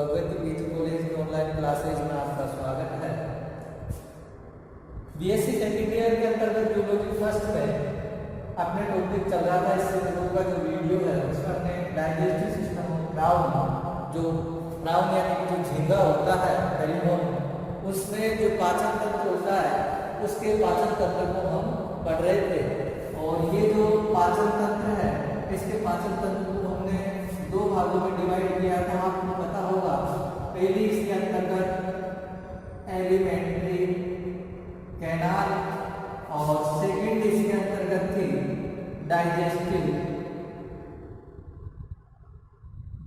भगवती बीज कॉलेज की online classes में आपका स्वागत है। बीएससी सेकेंड ईयर के अंतर्गत जूलॉजी फर्स्ट में अपने टॉपिक चल रहा था। इससे पहले का जो वीडियो है उसमें हमने डाइजेस्टिव सिस्टम ऑफ प्राउन यानी कि जो झींगा होता है पेरिनोम, उसमें जो पाचन तंत्र होता है उसके पाचन तंत्र को हम पढ़ रहे थे। और ये जो पाचन तंत्र है इसके पाचन तंत्र को हमने दो भागों में डिवाइड किया था, आपको पता होगा। पहली इसके अंतर्गत एलिमेंट्री कैनाल और सेकंड इसके अंतर्गत थी डाइजेस्टिव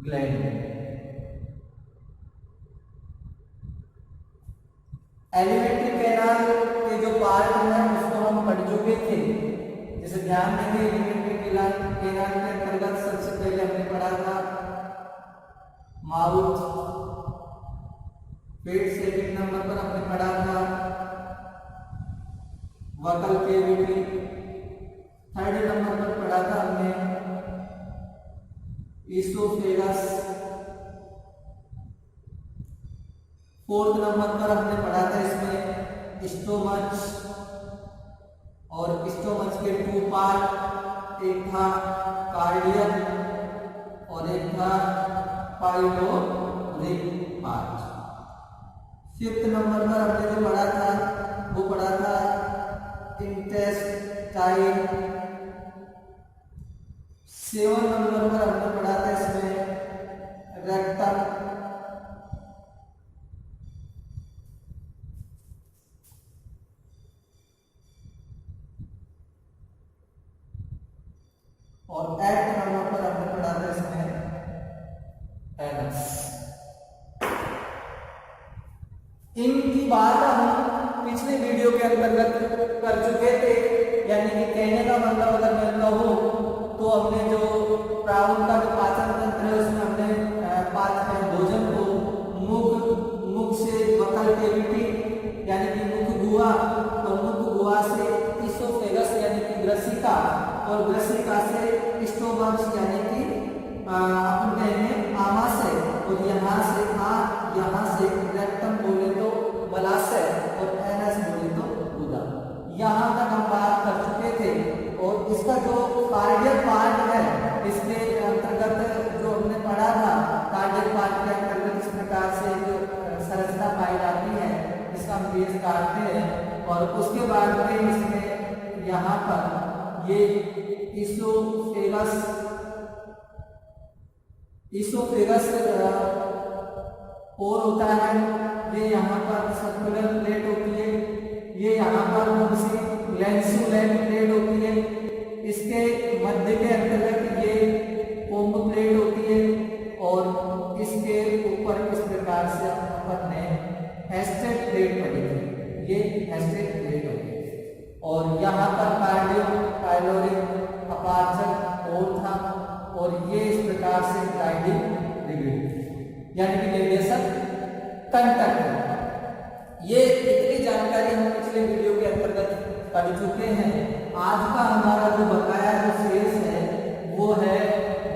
ग्लैंड। एलिमेंट्री कैनाल के जो पार्ट है उसको हम पढ़ चुके थे। जैसे ध्यान देंगे एलिमेंट्री कैनाल के अंतर्गत सबसे पहले हमने पढ़ा था माउथ, फिर सेकंड नंबर पर हमने पढ़ा था वोकल कैविटी, थर्ड नंबर पर पढ़ा था हमने ईसोफेगस, फोर्थ नंबर पर हमने पढ़ा था इसमें स्टोमच। और स्टोमच के टू पार्ट, एक था कार्डियन और एक था पाइलोरिक पार्ट। फिफ्थ नंबर पर हमने जो पढ़ा था वो पढ़ा था इंटेस्टाइन। सेवन नंबर पर हमने पढ़ा था इसमें रेक्टम। और 8 नंबर पर हमने पढ़ा था इसमें एनस। इनकी बात हम पिछले वीडियो के अंतर्गत कर चुके थे। यानी कि कहने का मतलब अगर मैं कहूं तो हमने जो प्राउन का जो पाचन तंत्र है उसमें हमने भोजन को मुख से वोकल कैविटी यानी कि मुख गुहा, और मुख गुहा से ईसोफेगस यानी कि ग्रसिका, और ग्रसिका से स्टोमच यानी कि अपन कहेंगे आमाशय, और यहाँ से रेक्टम बोले तो मलाशय और एनस बोले तो गुदा। यहाँ तक हम बात कर चुके थे। और इसका जो कार्डियक पार्ट है इसके अंतर्गत जो हमने पढ़ा था, कार्डियक पार्ट के अंतर्गत इस प्रकार से जो संरचना पाई जाती है इसका हम पेज काटते हैं। और उसके बाद में इसमें यहाँ पर ये ईसोफेगस और होता है, ये यहाँ पर सर्कुलर प्लेट होती है, ये यहाँ पर कौन सी लैंसुलेट प्लेट होती है, इसके मध्य के अंतर्गत ये कोम्ब प्लेट होती है, और इसके ऊपर इस प्रकार से अपन ने एस्टेट प्लेट पड़ी थी, ये एस्टेट प्लेट होती है। और यहाँ पर कार्डियो पाइलोरिक अपार्चर और था, और ये इस प्रकार से ग्लाइडिंग रिगिड यानी कि निर्देशक कंटक। ये इतनी जानकारी हम पिछले वीडियो के अंतर्गत पढ़ चुके हैं। आज का हमारा जो बकाया जो शेष है वो है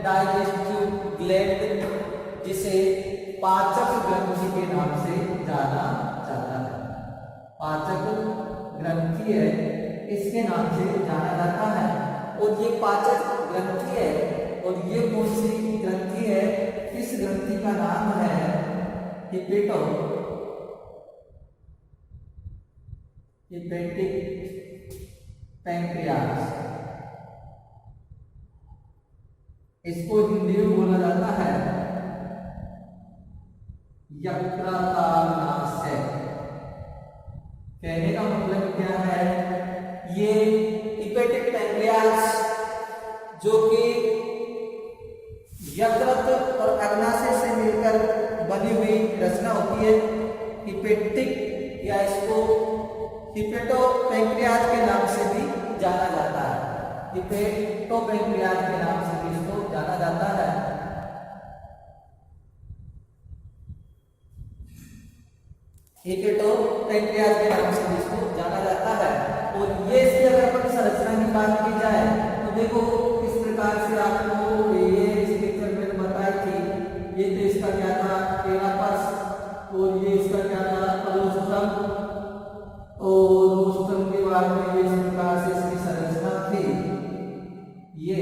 डाइजेस्टिव ग्लैंड, जिसे पाचक ग्रंथि के नाम से जाना जाता है। पाचक ग्रंथि है, इसके नाम से जाना जाता है। और ये पाचक ग्रंथि है, और ये कौन सी ग्रंथि है? इस ग्रंथि का नाम है हिपेटिक पैंक्रियास। इसको हिंदी में बोला जाता है यकृताग्नाशय। कहने का मतलब क्या है? ये हिपेटिक पैंक्रियास जो कि यकृत और अग्नाशय से मिलकर बनी हुई रचना होती है, हिपेटिक या इसको हिपेटो पैंक्रियाज के नाम से भी जाना जाता है। हिपेटो पैंक्रियाज के नाम से भी इसको जाना जाता है। हिपेटो पैंक्रियाज के नाम से भी इसको जाना जाता है। और ये इसकी अगर अपन संरचना की बात की जाए तो देखो इस प्रकार से आपको ये इस पिक्चर में बताई थी। ये तो इसका क्या था, केला भाग में ये इस प्रकार से इसकी संरचना थी। ये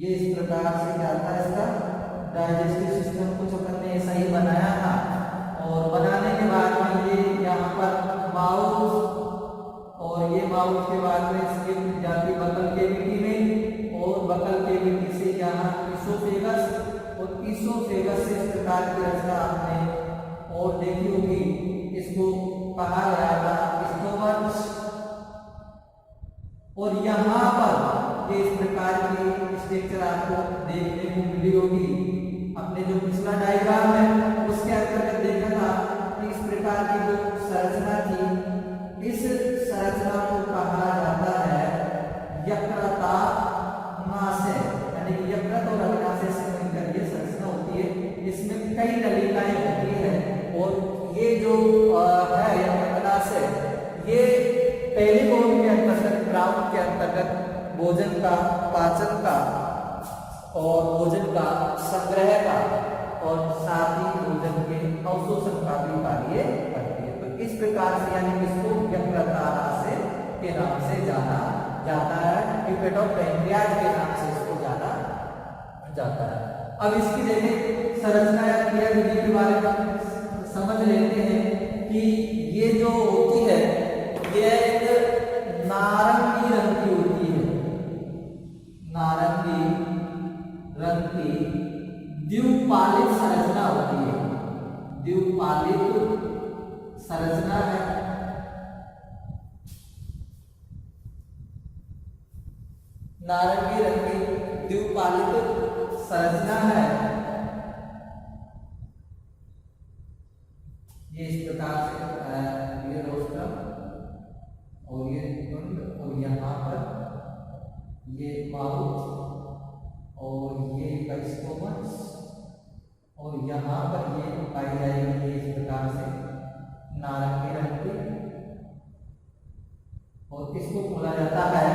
इस प्रकार से क्या था, इसका डाइजेस्टिव सिस्टम कुछ अपन ने ऐसा ही बनाया था। और बनाने के बाद में ये यहाँ पर माउथ, और ये माउथ के बाद में इसकी जाती बकल केविटी में, और बकल केविटी से यहाँ ईसोफेगस, और ईसोफेगस से इस प्रकार की रचना आपने और देखी होगी। इसको कहा गया था स्टोमच। और यहाँ पर ये इस प्रकार की स्ट्रक्चर आपको देखने को मिली होगी। अपने जो पिछला डायग्राम है उसके अंतर्गत देखा था कि इस प्रकार की जो संरचना थी, इस संरचना को कहा जाता है यकृताग्नाशय, यानी कि यकृत और अग्नाशय से मिलकर ये संरचना होती है। इसमें कई नलिकाएं होती है, और ये जो है अग्नाशय, ये पहली बोन के अंतर्गत, ग्राउंड के अंतर्गत भोजन का पाचन का और भोजन का संग्रह का और साथ ही भोजन के अवशोषण का भी कार्य करती है। तो इस प्रकार से यानी इसको यकृताग्नाशय के नाम से जाना जाता है, पिपेट ऑफ पैंक्रियाज के नाम से इसको जाना जाता है। अब इसकी देखें संरचना या क्रिया विधि के बारे में समझ लेते हैं कि ये जो होती है ये एक नारंगी रंग की होती है, नारंगी रंग की द्विपालित संरचना होती है, द्विपालित संरचना है। नारंगी रंग की द्विपालित संरचना है। ये इस प्रकार से ये रोस्ट्रम और ये कुंड, और यहाँ पर ये माउथ, और ये स्टोमच, और यहाँ पर ये पाई जाएगी इस प्रकार से नारंगी रंग की, और इसको बोला जाता है,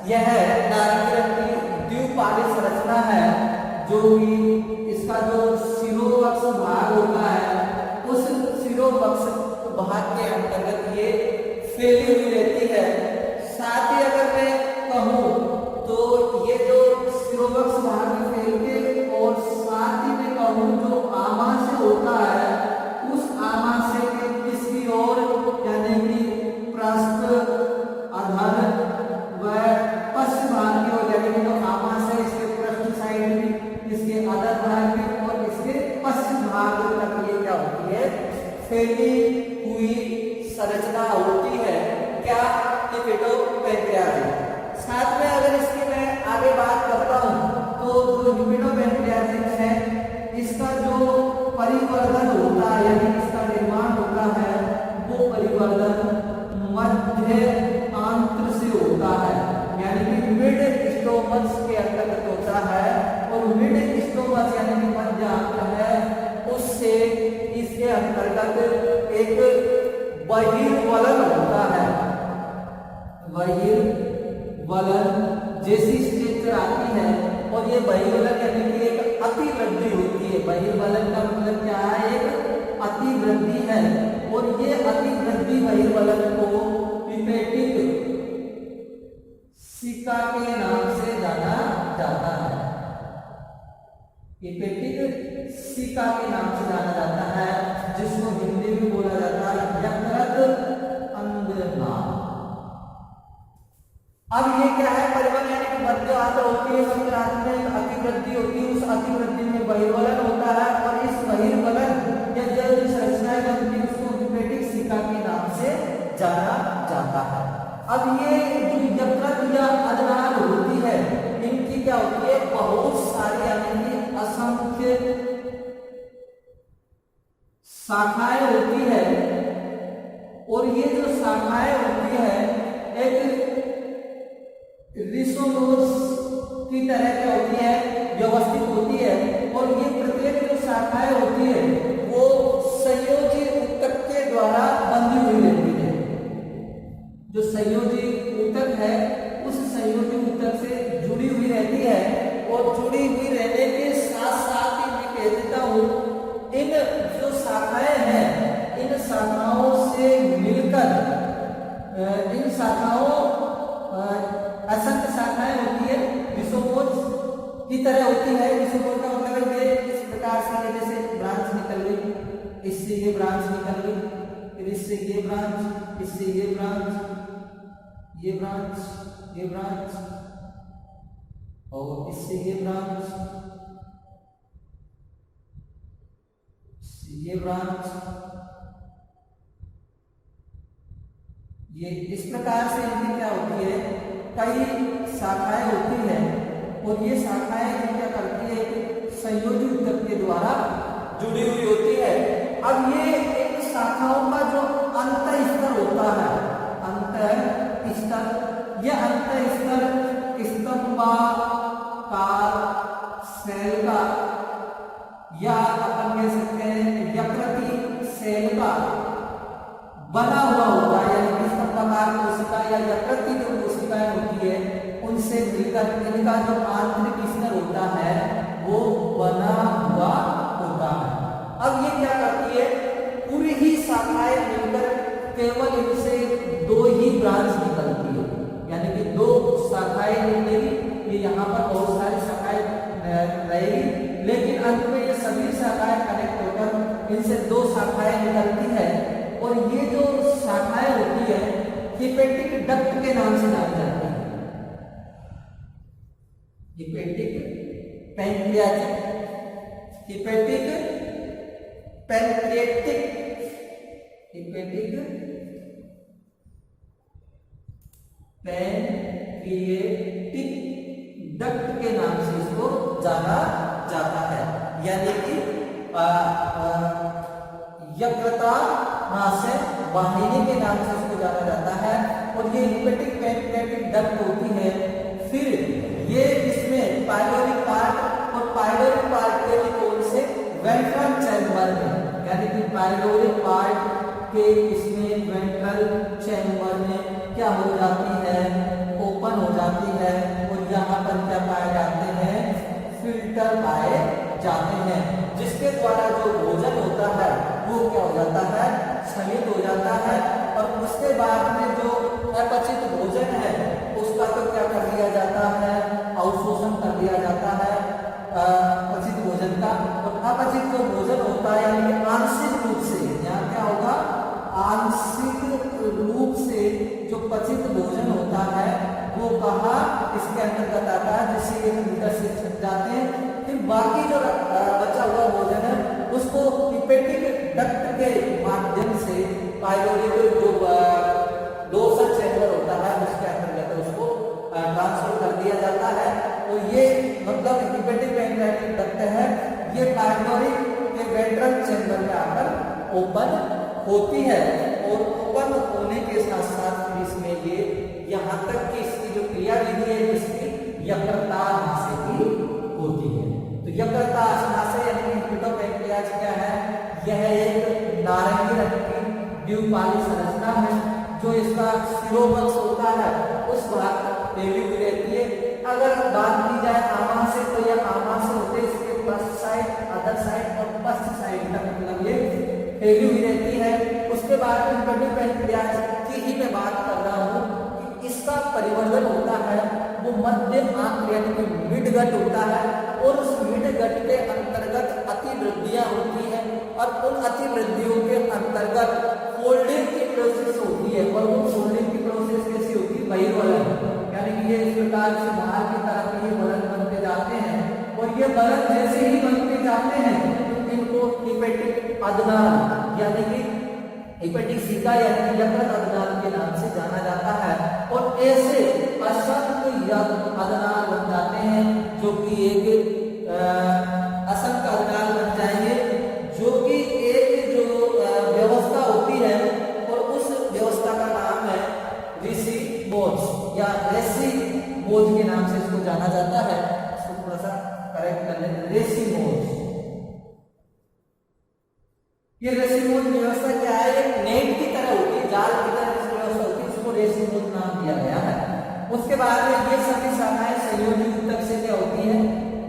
यह नारंगी रंग की द्विपालित संरचना है, जो कि इसका जो शिरोवक्ष भाग होता है उस शिरोवक्ष भाग के अंतर्गत ये फैली हुई रहती है। साथ ही अगर मैं कहूँ तो ये जो शिरोवक्ष भाग में फैलते, और साथ ही में कहूँ जो आमाशय होता है उस आमाशय के किसी और यानी कि पृष्ठ अधर व पश्च भाग की ओर, यानी कि जो आमाशय इसके पृष्ठ साइड में, इसके अधर भाग में और इसके पश्चिम भाग तक ये क्या होती है, फैली हुई संरचना होती है। क्या? हिपेटोपैंक्रियाज। साथ में अगर इसकी मैं आगे बात करता हूँ तो जो हिपेटोपैंक्रियाज है इसका जो परिवर्धन होता है, यानी इसका निर्माण होता है, वो परिवर्धन मध्य आंत्र से होता है, यानी कि मिड स्टोमच के अंतर्गत होता है। और मिड स्टोमच यानी कि मध्य आंत्र है, उससे इसके अंतर्गत एक बहिर्वलन होता है। बहिर्वलन जैसी स्ट्रक्चर आती है, और ये बहिर्वलन यानी कि एक अतिवृद्धि होती है। बहिर्वलन का मतलब क्या है? एक अतिवृद्धि है, और ये अतिवृद्धि बहिर्वलन को पिपेटिक सिका के नाम से जाना जाता है। पिपेटिक सिका के नाम से जाना जाता है, जिसको हिंदी में बोला जाता है यकृत अंगना। अब ये क्या है? परिवहन यानी कि मध्य आंत्र होती है, संक्रांत में अतिवृद्धि होती है, उस अतिवृद्धि में बहिर्वलन होता है, और इस बहिर्वलन या जो संरचनाएं बनती है उसको पिपेटिक सिका के नाम से जाना जाता है। अब ये जो यकृत या अधनाल होती है, इनकी क्या होती है? बहुत सारी यानी कि असंख्य शाखाएं होती है, और ये जो शाखाएं होती है एक रिसोनोज की तरह क्या होती है? व्यवस्थित होती है, और ये प्रत्येक जो शाखाएं होती है वो संयोजी ऊतक के द्वारा बंधी हुई रहती है। जो संयोजी ऊतक है उस संयोजी ऊतक से जुड़ी हुई रहती है, और जुड़ी हुई रहने के साथ साथ ही मैं कह देता हूँ इन जो शाखाएं हैं इन शाखाओं से की तरह होती है। इसोपोड का मतलब ये इस प्रकार से ये जैसे ब्रांच निकल गई, इससे ये ब्रांच निकल गई, फिर इससे ये ब्रांच, इससे ये ब्रांच, ये ब्रांच, ये ब्रांच, और इससे ये ब्रांच, ये ब्रांच, ये इस प्रकार से इनकी क्या होती है, कई शाखाएं होती है और ये शाखाएं क्या करती है, संयोजी ऊतक के द्वारा जुड़ी हुई होती है। अब ये इन शाखाओं का जो अंत स्तर होता है, अंत स्तर, यह अंत स्तर स्तंभाकार सेल का या अपन कह सकते हैं यकृति सेल का बना हुआ होता है, यानी स्तंभाकार कोशिका या यकृति जो कोशिकाएं होती है उनसे मिलकर इनका जो आंतरिक स्तर होता है वो बना हुआ होता है। अब ये क्या करती है, पूरी ही शाखाएं मिलकर केवल इनसे दो ही ब्रांच निकलती है, यानी कि दो शाखाएं निकलेगी, ये यहाँ पर बहुत सारी शाखाएं रहेगी, लेकिन अंत में ये सभी शाखाएं कनेक्ट होकर इनसे दो शाखाएं निकलती है और ये जो शाखाएं होती है हिपेटिक डक्ट के नाम से जानी जाती है। Hepatic pancreatic, hepatic pancreatic, hepatic pancreatic duct के नाम से इसको जाना जाता है, यानी कि यकृतामाशय वाहिनी के नाम से इसको जाना जाता है। और ये हिपेटिक पैंक्रियाटिक डक्ट होती है, फिर ये इसमें पाइलोरिक पार्ट और पाइलोरिक पार्ट के कौन से वेंट्रल चैम्बर में, यानी कि पाइलोरिक पार्ट के इसमें वेंट्रल चैम्बर में क्या हो जाती है, ओपन हो जाती है और यहाँ पर क्या पाए जाते हैं, फिल्टर पाए जाते हैं, जिसके द्वारा जो भोजन होता है वो क्या हो जाता है, क्षनित हो जाता है। और उसके बाद में जो अपचित भोजन है उसका तो क्या कर दिया जाता है, अवशोषण कर दिया जाता है पचित भोजन का। और अपचित जो भोजन होता है यानी कि आंशिक रूप से, यहाँ क्या होगा, आंशिक रूप से जो पचित भोजन होता है वो कहाँ इसके अंतर्गत आता है, जिससे ये भीतर से छट जाते हैं। फिर बाकी जो बचा हुआ भोजन है उसको हिपेटिक डक्ट के माध्यम से पाइलोरिक जो डोर्सल चैम्बर होता है उसके अंतर्गत उसको ट्रांसफर कर दिया जाता है। तो ये मतलब हिपेटिक पैंक्रियाटिक डक्ट है, ये पाइलोरिक के वेंट्रल चैम्बर में आकर ओपन होती है और ओपन होने के साथ साथ इसमें ये यहाँ तक कि इसकी जो क्रियाविधि है इसकी यकृतामाशय की होती है। तो यकृतामाशय यानी कि हिपेटोपैंक्रियाज क्या है, यह एक नारंगी रंग की द्विपाली संरचना है। जो इसका शिरोवक्ष होता है उस भाग फैली हुई रहती है। अगर बात की जाए आमाशय, तो यह आमाशय होते इसके फर्स्ट साइड, अदर साइड और फर्स्ट साइड तक मतलब ये फैली हुई रहती है। उसके बाद में हिपेटोपैंक्रियाज की ही मैं बात कर रहा हूँ कि इसका परिवर्धन होता है वो मध्य आंत्र यानी कि मिडगट होता है और उस मिडगट के अंतर्गत अतिवृद्धियां होती है और उन अतिवृद्धियों के अंतर्गत फोल्डिंग की प्रोसेस होती है। और वो फोल्डिंग की प्रोसेस कैसी होती है, बहिर्वलन, यानी कि ये इस प्रकार से बाहर की तरफ ये बलन बनते जाते हैं और ये बलन जैसे ही बनते जाते हैं तो इनको हिपेटिक अदनाल यानी कि हिपेटिक सीका यानी कि यकृत अदनाल के नाम से जाना जाता है। और ऐसे असंख्य अदनाल बन जाते हैं जो कि एक असंख्य अदनाल बन जाएंगे, जो कि एक जो व्यवस्था होती है और उस व्यवस्था का नाम है रेसिमोज या रेसिमोज के नाम से इसको जाना जाता है। इसको थोड़ा सा करेक्ट कर लेते हैं, रेसिमोज। ये रेसिमोज व्यवस्था क्या है, एक नेट की तरह होती है, जाल की तरह इसकी व्यवस्था होती है, इसको रेसिमोज नाम दिया गया है। उसके बाद में ये सभी शाखाएं संयोजी ऊतक से क्या होती है,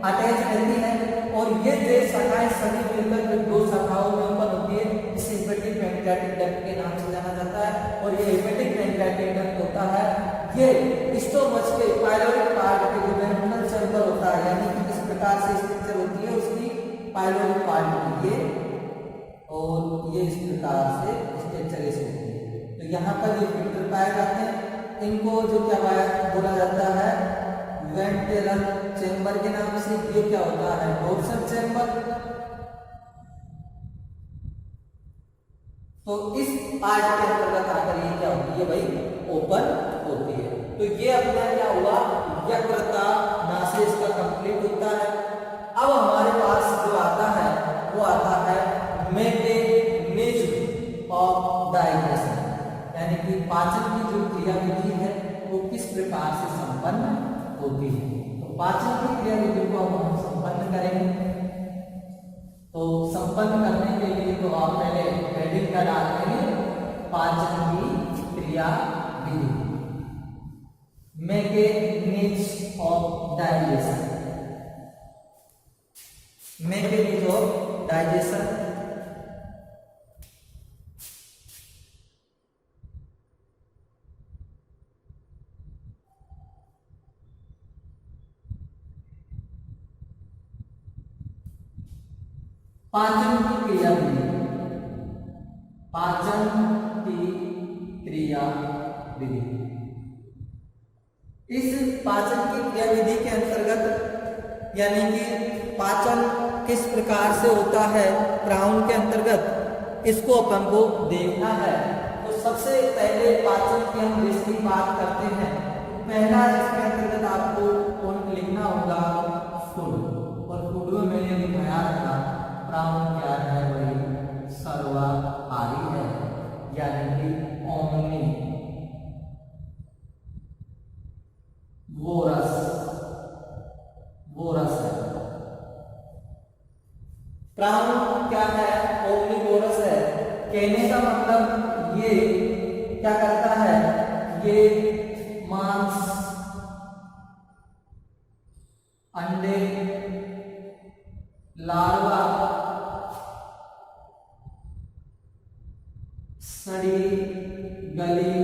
अटैच रहती है और ये जो शाखाएं सभी मिलकर दो शाखाओं में उत्पन्न होती है, इसे हिपेटिक पैंक्रियाटिक डक्ट के नाम से जाना जाता है। और ये हिपेटिक पैंक्रियाटिक डक्ट होता है ये स्टोमच के पाइलोरिक पार्ट के जो वेंट्रल चैम्बर होता है यानी कि प्रकार से स्ट्रक्चर होती है उसकी पाइलोरिक पार्ट की, और ये इस प्रकार से स्ट्रक्चर होती है। तो यहाँ पर ये फिल्टर पाए जाते हैं, इनको जो क्या बोला जाता है वेंट्रल चेंबर के नाम से। ये क्या होता है डोर्सल चेंबर। तो इस पार्ट के अंतर्गत आकर ये क्या होती है भाई ओपन होती है। तो ये अपना क्या हुआ यकृता नासे इसका कंप्लीट होता है। अब हमारे पास जो आता है वो आता है मैकेनिज्म ऑफ डाइजेशन, यानी कि पाचन की जो क्रियाविधि है वो किस प्रकार से संपन्न होती है। तो पाचन की क्रियाविधि को हम संपन्न करेंगे। तो संपन्न करने के लिए तो आप पहले हेडिंग का डाल देंगे पाचन की क्रियाविधि, mechanism of digestion, mechanism of digestion. पाचन की क्रियाविधि, पाचन की क्रियाविधि। इस पाचन की क्रियाविधि के अंतर्गत यानी कि पाचन किस प्रकार से होता है प्राउन के अंतर्गत, इसको अपन को देखना है। तो सबसे पहले पाचन की हम जिसकी बात करते हैं, पहला इसके अंतर्गत आपको पॉइंट लिखना होगा फूड, और फूड में मैंने लिखाया था प्राउन क्या है भाई सर्वाहारी है, यानी कि ओमनी वोरस, वोरस है। प्राउन क्या है ओमनीवोरस है। कहने का मतलब ये क्या करता है, ये मांस, अंडे, लार्वा, सड़ी गली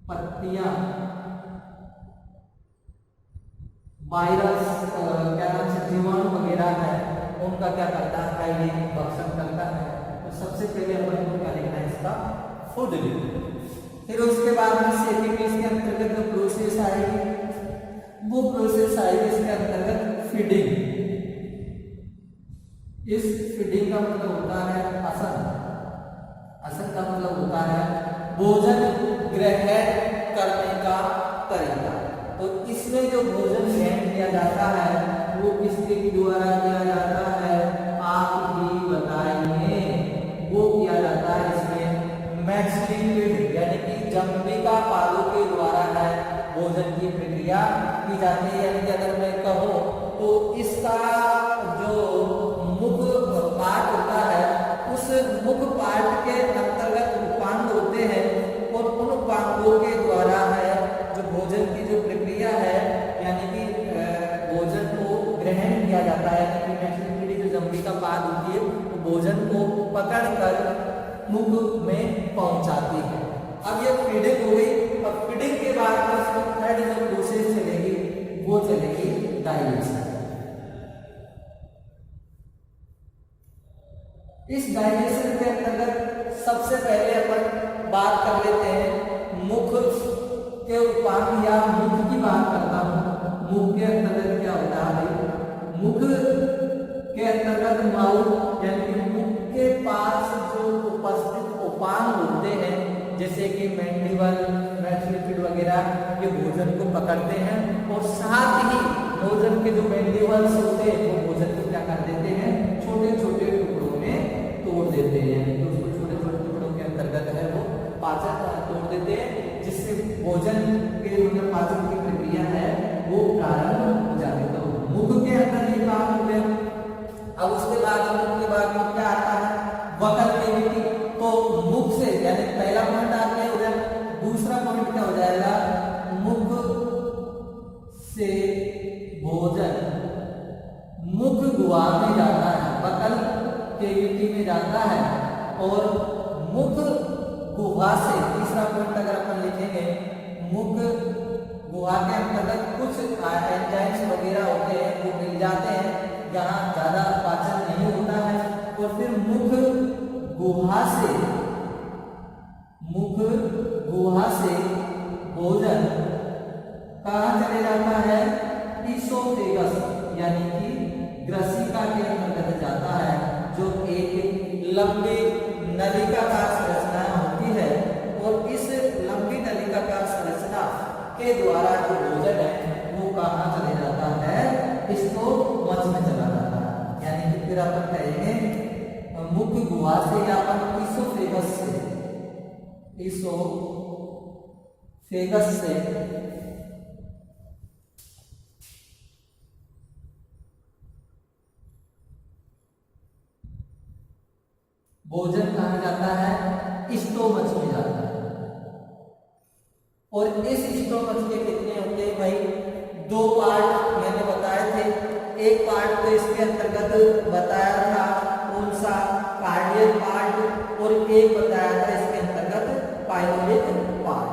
पत्तियां, वायरस क्या नाम से जीवाणु वगैरह है उनका क्या करता है ये भक्षण करता है। तो सबसे पहले अपन को क्या लिखना है इसका फूड लिखना। फिर उसके बाद में सेकेंड इसके अंतर्गत जो प्रोसेस आएगी वो प्रोसेस आएगी इसके अंतर्गत फीडिंग। इस फीडिंग का मतलब होता है असर, असर का मतलब होता है भोजन ग्रहण करने का तरीका। तो इसमें जो भोजन ग्रहण किया जाता है वो किसके द्वारा किया जाता है आप ही बताइए। वो किया जाता है इसमें मैक्सिलिन यानी कि जंबिका पादों के द्वारा है भोजन की प्रक्रिया की जाती है। यानी कि अगर मैं कहूँ तो इसका जो मुख पार्ट होता है उस मुख पार्ट के अंतर्गत उपांग होते हैं, और उन उपांगों के द्वारा है जो भोजन की जो प्रक्रिया है यानी कि भोजन को ग्रहण किया जाता है। यानी कि मैक्सिलिन जो जंबिका पाद होती है वो भोजन को पकड़कर मुख में पहुंचाती है। अब ये फीडिंग हो गई। अब फीडिंग के बाद में इसको थर्ड जो प्रोसेस चलेगी वो चलेगी डाइजेशन। इस डाइजेशन के अंतर्गत सबसे पहले अपन बात कर लेते हैं मुख के उपांग या मुख की बात करता हूँ। मुख के अंतर्गत क्या होता है, मुख के अंतर्गत माउथ यानी कि मुख के पास जो उपस्थित उपांग होते हैं जैसे कि मैंडिबल, मैक्सिलिन वगैरह, ये भोजन को पकड़ते हैं और साथ ही भोजन के जो मैंडिबल्स होते हैं वो भोजन को क्या कर देते हैं छोटे छोटे टुकड़ों में तोड़ देते हैं। तो उसको छोटे छोटे टुकड़ों के अंतर्गत है वो पाचन तोड़ देते हैं, जिससे भोजन के मतलब पाचन की प्रक्रिया है वो प्रारंभ हो जाती है। तो मुख के अंदर ये काम हो गया। अब उसके बाद मुख के बाद में क्या आता है वकल केविटी। तो मुख से यानी पहला पॉइंट आ गया हो जाएगा, दूसरा पॉइंट क्या हो जाएगा मुख से भोजन मुख गुहा में जाता है, वकल केविटी में जाता है, और मुख गुहा से तीसरा पॉइंट अगर अपन लिखेंगे मुख गुहा के अंतर्गत कुछ एंजाइम्स वगैरह होते हैं वो मिल जाते हैं, जहाँ ज्यादा पाचन नहीं होता है। और फिर मुख गुहा से भोजन कहाँ चले जाता है? ईसोफेगस यानी कि ग्रसिका के अंतर्गत जाता है, जो एक लंबी नलिकाकार संरचना होती है। और इस लंबी नलिकाकार संरचना के द्वारा जो भोजन है वो कहाँ चले जाता है? स्टोमच में चला जाता है। यानी कि फिर अपन कहेंगे मुख्य गुहा से या अपन ईसोफेगस से भोजन कहाँ जाता है? स्टोमच में जाता है। और इस स्टोमच के कितने होते हैं भाई? 2 पार्ट मैंने बताए थे। एक पार्ट तो इसके अंतर्गत बताया था कौन सा? Cardiac part. और एक बताया था इसके अंतर्गत पाइलोरिक पार्ट।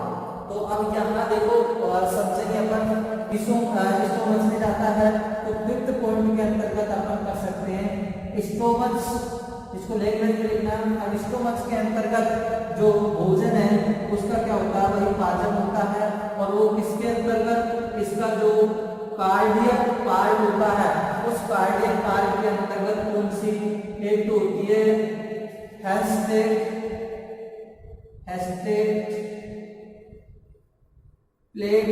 तो अब यहाँ देखो समझेंगे अपन स्टोमच में जाता है। तो 5th पॉइंट के अंतर्गत अपन कर सकते हैं स्टोमच, इसको लैंग्वेज में लिखना। अब स्टोमच के अंतर्गत जो भोजन है उसका क्या होता है भाई? पाचन होता है। और वो किसके अंतर्गत? इसका जो कार्डियक पार्ट होता है उस कार्डियक पार्ट के अंतर्गत कौन सी? एक तो होती है हेस्टेट प्लेट,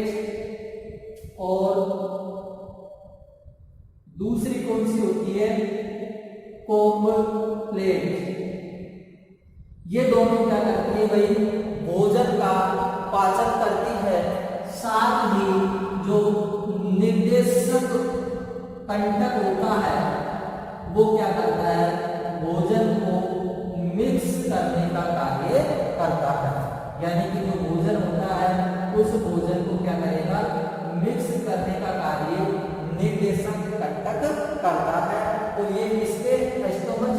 और दूसरी कौन सी होती है? Comb plate. ये दोनों क्या करती है भाई? भोजन का पाचन करती है। साथ ही जो निर्देशक कंटक होता है वो क्या करता है? भोजन को मिक्स करने का कार्य करता है। यानी कि जो भोजन होता है उस भोजन को क्या करेगा? मिक्स करने का कार्य निर्देशक कंटक करता है। और ये किसके? स्टोमच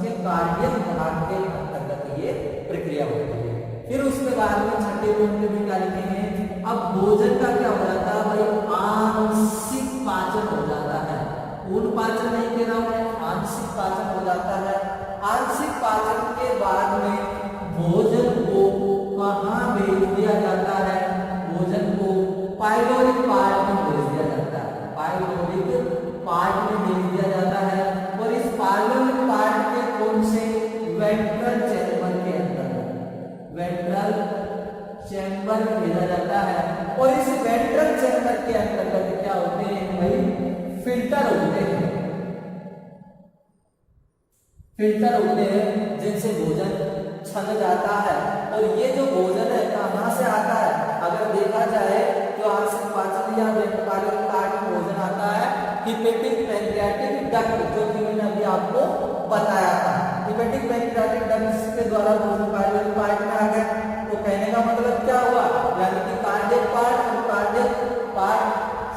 के कार्डियक भाग के अंतर्गत ये प्रक्रिया होती है। फिर उसके बाद में 6ठे पॉइंट में भी क्या लिखेंगे? अब भोजन का क्या हो जाता है भाई? आंशिक पाचन हो जाता है। पूर्ण पाचन नहीं कह रहा हूं, आंशिक पाचन हो जाता है। आंशिक पाचन के बाद में भोजन को कहाँ भेज दिया जाता है? भोजन को पाइलोरिक पार्ट में भेज दिया जाता है। पाइलोरिक पार्ट में भेज दिया जाता है। और इस पाइलोरिक पार्ट के कौन से? वेंट्रल चैम्बर के अंदर, वेंट्रल चैम्बर में भेजा जाता है। और इस वेंट्रल चैम्बर के अंतर्गत क्या होते हैं भाई? फिल्टर होते हैं। फिल्टर होते हैं जिनसे भोजन छन जाता है। और ये जो भोजन है कहाँ से आता है? अगर देखा जाए तो आंशिक पाचन या पाइलोरिक पार्ट में भोजन आता है हिपेटिक पैंक्रियाटिक डक्ट, जो कि मैंने अभी आपको बताया था। हिपेटिक पैंक्रियाटिक डक्ट के द्वारा भोजन पाइलोरिक पार्ट में आ गया। तो कहने का मतलब क्या हुआ? यानी कि कार्डियक पार्ट और कार्डियक पार्ट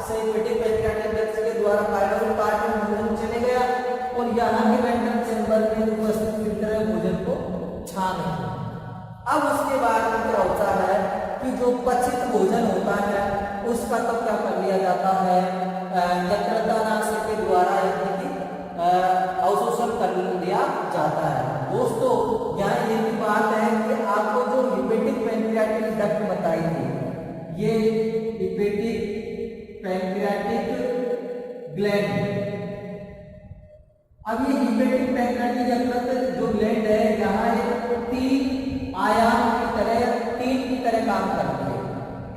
से हिपेटिक पैंक्रियाटिक डक्ट के द्वारा पाइलोरिक पार्ट में भोजन चले गया। और यहाँ के वेंट्रल चैम्बर में उपस्थित फिल्टर है भोजन को छान। अब उसके बाद में क्या होता है कि जो पचित भोजन होता है उसका तो क्या कर लिया जाता है? यकृतनाशक के द्वारा अवशोषण कर लिया जाता है। दोस्तों यहाँ ये भी बात है कि आपको जो हिपेटिक पैंक्रियाटिक डक्ट बताई थी, ये हिपेटिक पैंक्रियाटिक ग्लैंड। अब ये हिपेटिक पैंक्रियाटिक यकृत जो ग्लैंड है यहाँ एक 3 आयाम की तरह, 3 की तरह काम करती है।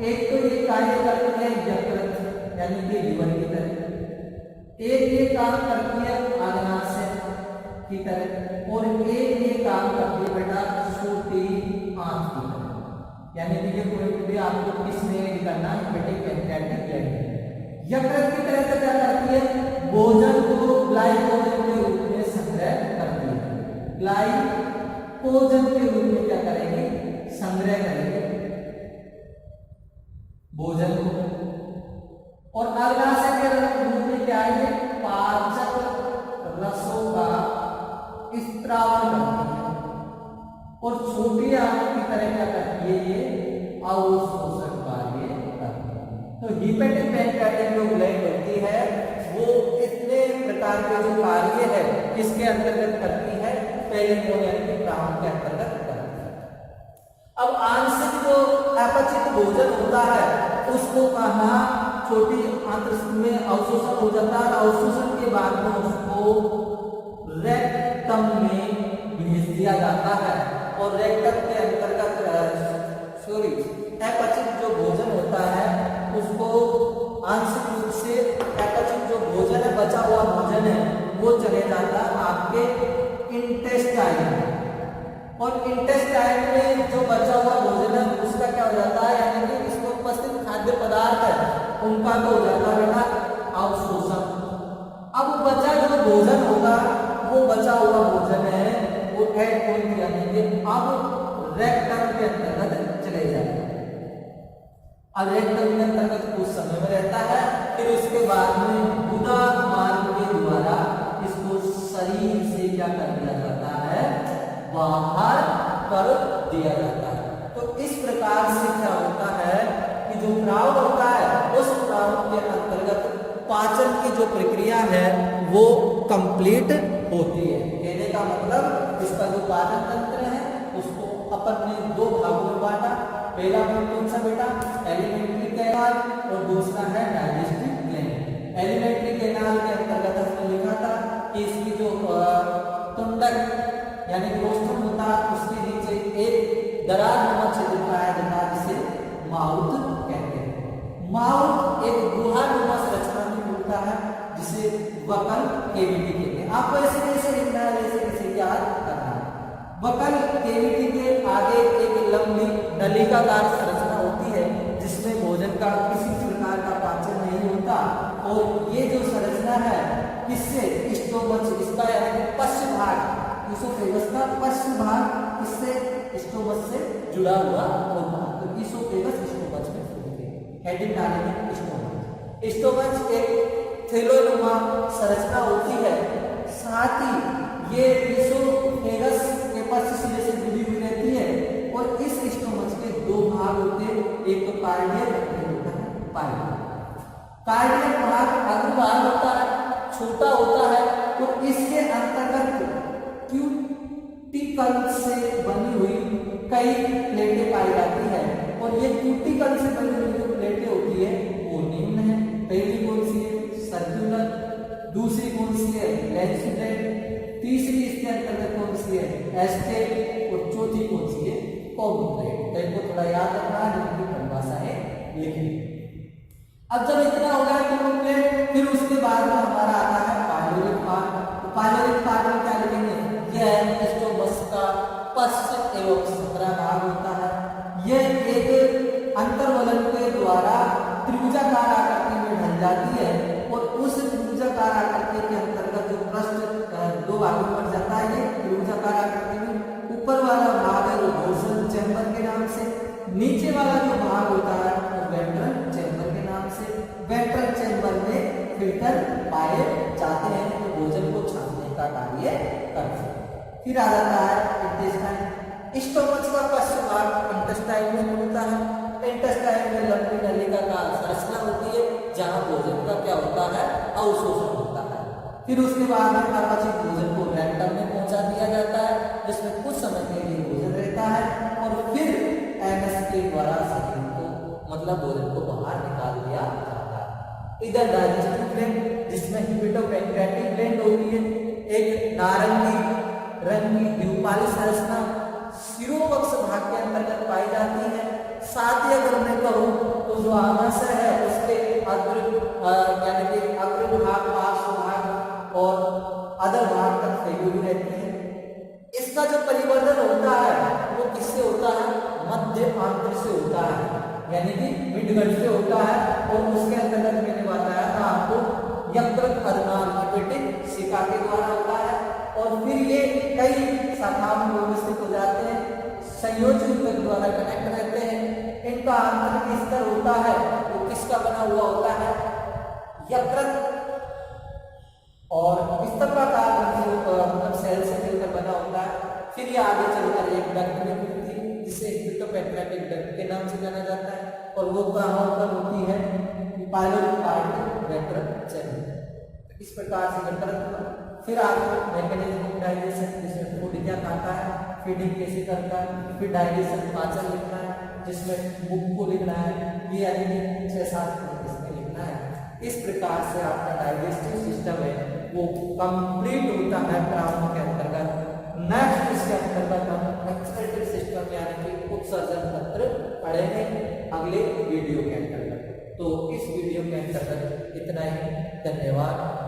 एक तो ये कार्य करती है यकृत यानी कि लीवर की तरह, एक ये काम करती है अग्नाशय की तरह, और एक ये काम करती है बेटा छोटी आंत की तरह। यानी कि ये पॉइंट भी आपको किसमें करना है? Hepatic pancreatic gland. यकृत की तरह से क्या करती है? भोजन को ग्लाइकोजन के रूप में संग्रह करती है। ग्लाइकोजन के रूप में क्या करेंगे? संग्रह करेंगे भोजन को। और अग्नाशय के रूप में क्या है? पाचक रसों का स्त्रावन करती है। और छोटी आंत की तरह क्या करती है? ये अवशोषण कार्य करती है। तो हेपेटिक पैंक्रियाटिक जो ग्लैंड होती है वो इतने प्रकार के जो कार्य है किसके अंतर्गत करती है, पहले मोड यानी कि प्राण के अंतर्गत करती है। अब आंशिक जो अपचित भोजन होता है उसको कहा छोटी आंत्र में अवशोषण हो जाता है, अवशोषण के बाद में उसको रेक्टम में भेज दिया जाता है और रेक्टम के अंतर्गत अपचित जो भोजन होता है उसको आंशिक रूप से अपचित जो भोजन है, बचा हुआ भोजन है, वो चले जाता है आपके इंटेस्टाइन में, और इंटेस्टाइन में जो बचा हुआ भोजन है उसका क्या हो जाता है, यानी कि इसमें उपस्थित खाद्य पदार्थ है उनका तो हो जाता है बेटा अवशोषण। अब बचा जो भोजन होगा वो बचा हुआ भोजन है वो यानी कि अब रेक्टम के अंतर्गत चले जाएगा। अब रेक्टम के अंतर्गत कुछ समय में रहता है, फिर उसके बाद में गुदा मार्ग के द्वारा इसको शरीर से क्या कर दिया जाता है, बाहर कर दिया जाता है। तो इस प्रकार से क्या होता है कि जो प्राण होता है उस प्राण के अंतर्गत पाचन की जो प्रक्रिया है वो कंप्लीट होती है। कहने का मतलब इसका जो पाचन तंत्र है उसको अपन ने दो भागों में बांटा। पहला भाग कौन सा बेटा, एलिमेंट्री कैनाल, और दूसरा है डाइजेस्टिव ग्लैंड। एलिमेंट्री कैनाल के अंतर्गत हमने लिखा था कि इसकी जो तुंडक यानी रोस्टम होता है उसके नीचे एक दरार नुमा छिद्र पाया जाता है जिसे माउथ कहते हैं। माउथ एक गुहानुमा संरचना में मिलता है जिसे वकल केविटी कहते हैं। आपको ऐसे कैसे लिखना है, ऐसे कैसे याद करना है। वकल केविटी के आगे एक लंबी नलिकाकार संरचना होती है जिसमें भोजन का किसी प्रकार का पाचन नहीं होता, और ये जो संरचना है किससे, स्टोमच, इसका यानी पश्च भाग, इसोफेगस का पश्च भाग इससे स्टोमच से जुड़ा हुआ होता है। तो इसोफेगस स्टोमच में हेडिंग डालेंगे स्टोमच। स्टोमच एक थैलोनुमा संरचना होती है, साथ ही ये इसोफेगस के पश्च सिरे से जुड़ी हुई रहती है, और इस स्टोमच के दो भाग होते हैं, एक तो कार्डियक होता है पाइलोट। कार्डियक भाग अग्रभाग होता है, छोटा होता है, तो इसके अंतर्गत क्यूटिकल से बनी हुई कई प्लेटें पाई जाती है, और ये क्यूटिकल से बनी हुई जो प्लेटें होती है वो निम्न है। पहली कौन सी है, सर्कुलर, दूसरी कौन सी है, लैंसिडेंट, तीसरी इसके अंतर्गत कौन सी है, एस्टेट, और चौथी कौन सी है, कॉम्प्लेट। तो इनको थोड़ा याद रखना है, इनकी परिभाषाएं लिखनी। अब जब इतना हो गया कॉम्प्लेट, फिर उसके बाद में हमारा आता है पाइलोरिक पार्ट। पाइलोरिक पार्ट में क्या लिखेंगे, यह स्टोमच का पश्च एवं संग्रह भाग होता है। यह एक अंतर्वलन के द्वारा त्रिभुजाकार आकृति में ढल जाती है, और उस त्रिभुजाकार आकृति के अंतर्गत जो पृष्ठ दो भागों में बढ़ जाता है, ये त्रिभुजाकार आकृति में ऊपर वाला भाग है वो डोर्सल चैम्बर के नाम से, नीचे वाला जो भाग होता है वो वेंट्रल चैम्बर के नाम से। वेंट्रल चैम्बर में फिल्टर पाए जाते हैं जो भोजन को छानने का कार्य करते हैं। फिर आ जाता है इंटेस्टाइन। स्टोमच का पश्च भाग इंटेस्टाइन में मिलता है। इंटेस्टाइन में लंबी नलिका का संरचना होती है जहां भोजन का क्या होता है, अवशोषण होता है। फिर उसके बाद में अपचित भोजन को रेक्टम में पहुंचा दिया जाता है जिसमें कुछ समय के लिए भोजन रहता है, और फिर एनएस के द्वारा शरीर को मतलब भोजन को बाहर निकाल दिया जाता है। इधर डाइजेस्टिव ग्लैंड जिसमें हेपेटोपैंक्रियाटिक ग्लैंड होती है, एक नारंगी रंग की द्विपाली संरचना शिरोवक्ष भाग के अंतर्गत पाई जाती है। साथ ही अगर मैं कहूँ तो जो आमाशय है उसके अग्र यानी कि अग्र भाग, पार्श्व भाग और अधर भाग तक फैली हुई रहती है। इसका जो परिवर्तन होता है वो किससे होता है, मध्य आंत्र से होता है, यानी कि मिडगट से होता है, और उसके अंतर्गत मैंने बताया था आपको यकृत अधनाल हेपेटिक शिका के द्वारा होता है, और फिर ये कई शाखाओं में व्यवस्थित हो जाते हैं, संयोजी ऊतक द्वारा कनेक्ट रहते हैं। इनका आंतरिक स्तर होता है वो किसका बना हुआ होता है, यकृत और स्तंभाकार मतलब सेल से मिलकर बना होता है। फिर ये आगे चलकर एक डक्ट में मिलती है जिसे हेपेटोपैंक्रियाटिक डक्ट के नाम से जाना जाता है, और वो कहाँ पर होती है, पाइलोपाइड चैनल। इस प्रकार से गणतंत्र। फिर आगे मैकेनिज्म ऑफ डाइजेशन, जिसमें फूड क्या खाता है, फीडिंग कैसे करता है, फिर डाइजेशन पाचन लिखना है, जिसमें बुक को लिखना है, ये यानी 6-7 इसमें लिखना है। इस प्रकार से आपका डाइजेस्टिव सिस्टम है वो कंप्लीट होता है प्रावरण के अंतर्गत। नेक्स्ट इसके अंतर्गत हम एक्सक्रीटिव सिस्टम यानी कि उत्सर्जन तंत्र पढ़ेंगे अगले वीडियो के अंतर्गत। तो इस वीडियो के अंतर्गत इतना ही। धन्यवाद।